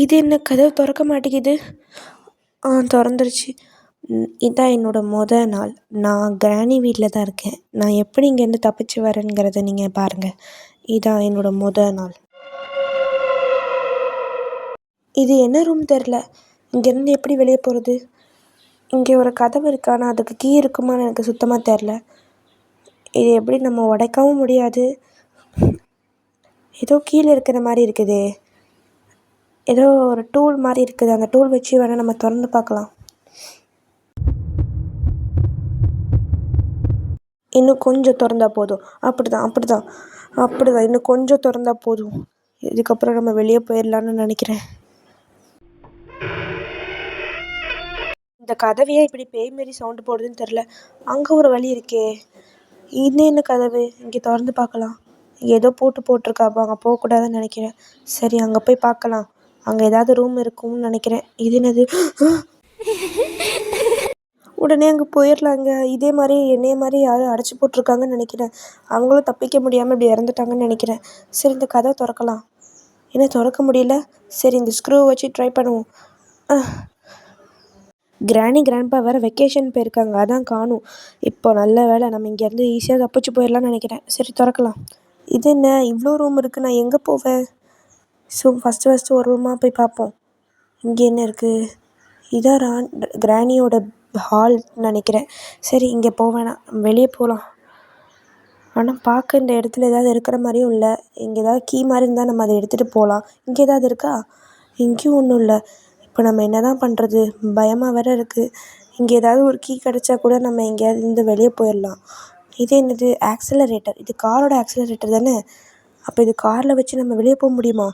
இது என்ன கதவு திறக்க மாட்டேங்குது? திறந்துருச்சு. இதான் என்னோடய நாள். நான் கிராணி வீட்டில் தான் இருக்கேன். நான் எப்படி இங்கேருந்து தப்பிச்சு வரேங்கிறத நீங்கள் பாருங்கள். இதான் என்னோடய நாள். இது என்ன ரூம் தெரில. இங்கேருந்து எப்படி வெளியே போகிறது? இங்கே ஒரு கதவு இருக்கு, ஆனால் அதுக்கு கீ இருக்குமான்னு எனக்கு சுத்தமாக தெரில. இது எப்படி நம்ம உடைக்கவும் முடியாது. ஏதோ கீழே இருக்கிற மாதிரி இருக்குதே. ஏதோ ஒரு டூல் மாதிரி இருக்குது. அந்த டூல் வச்சு வேணால் நம்ம திறந்து பார்க்கலாம். இன்னும் கொஞ்சம் திறந்தா போதும். அப்படிதான். இன்னும் கொஞ்சம் திறந்தா போதும். இதுக்கப்புறம் நம்ம வெளியே போயிடலான்னு நினைக்கிறேன். இந்த கதவையே இப்படி பேய் மாரி சவுண்டு போடுதுன்னு தெரில. அங்கே ஒரு வழி இருக்கே. இது என்ன கதவு? இங்கே திறந்து பார்க்கலாம். ஏதோ போட்டிருக்காப்பா, அங்கே போகக்கூடாதுன்னு நினைக்கிறேன். சரி, அங்கே போய் பார்க்கலாம். அங்கே ஏதாவது ரூம் இருக்கும்னு நினைக்கிறேன். இது என்னது? உடனே அங்கே போயிடலாங்க. இதே மாதிரி என்னைய மாதிரி யாரும் அடைச்சி போட்டிருக்காங்கன்னு நினைக்கிறேன். அவங்களும் தப்பிக்க முடியாமல் இப்படி இறந்துட்டாங்கன்னு நினைக்கிறேன். சரி, இந்த கதவை திறக்கலாம். என்ன திறக்க முடியல? சரி, இந்த ஸ்க்ரூ வச்சு ட்ரை பண்ணுவோம். கிராண்ட்பா வேறு வெக்கேஷன் போயிருக்காங்க, அதான் காணும். இப்போ நல்ல வேலை, நம்ம இங்கேருந்து ஈஸியாக தப்பிச்சு போயிடலான்னு நினைக்கிறேன். சரி, திறக்கலாம். இது என்ன இவ்வளோ ரூம் இருக்குது? நான் எங்கே போவேன்? ஸோ ஃபஸ்ட்டு ஒரு ரூமாக போய் பார்ப்போம். இங்கே என்ன இருக்குது? இதான் கிராணியோட ஹால் நினைக்கிறேன். சரி, இங்கே வேணாம், வெளியே போகலாம். ஆனால் பார்க்க இந்த இடத்துல ஏதாவது இருக்கிற மாதிரியும் இல்லை. இங்கே ஏதாவது கீ மாதிரி இருந்தால் நம்ம அதை எடுத்துகிட்டு போகலாம். இங்கே ஏதாவது இருக்கா? இங்கேயும் ஒன்றும் இல்லை. இப்போ நம்ம என்ன தான் பண்ணுறது? பயமாக வேறு இருக்குது. இங்கே ஏதாவது ஒரு கீ கிடச்சா கூட நம்ம எங்கேயாவது இருந்து வெளியே போயிடலாம். இது என்னது? ஆக்சிலரேட்டர். இது காரோட ஆக்சிலரேட்டர் தானே? அப்போ இது காரில் வச்சு நம்ம வெளியே போக முடியுமா?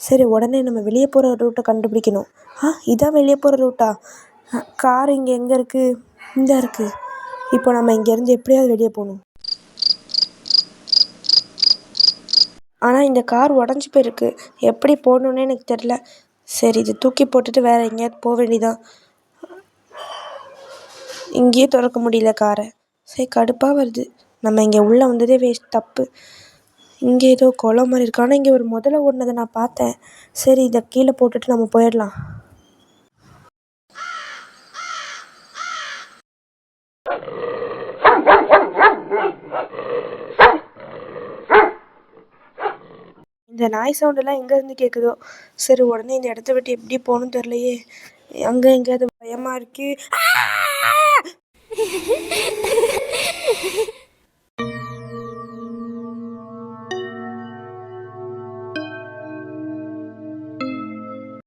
சரி, உடனே நம்ம வெளியே போகிற ரூட்டை கண்டுபிடிக்கணும். இதான் வெளியே போகிற ரூட்டா? கார் இங்கே எங்கே இருக்குது? இந்த இருக்குது. இப்போ நம்ம இங்கேருந்து எப்படியாவது வெளியே போகணும். ஆனால் இந்த கார் உடஞ்சி போயிருக்கு. எப்படி போகணுன்னே எனக்கு தெரில. சரி, இது தூக்கி போட்டுட்டு வேறு எங்கேயாவது போக வேண்டியதான். இங்கேயே திறக்க முடியல காரை. சரி, கடுப்பாக வருது. நம்ம இங்கே உள்ளே வந்ததே தப்பு. இங்கே ஏதோ குளம் மாதிரி இருக்கு. ஆனால் இங்கே ஒரு முதல்ல ஓடினதை நான் பார்த்தேன். சரி, இதை கீழே போட்டுட்டு நம்ம போயிடலாம். இந்த நாய் சவுண்டெல்லாம் எங்கேருந்து கேட்குதோ? சரி, உடனே இந்த இடத்த விட்டு எப்படி போகணும்னு தெரியலையே. அங்கே எங்கேயாவது பயமாக இருக்கு.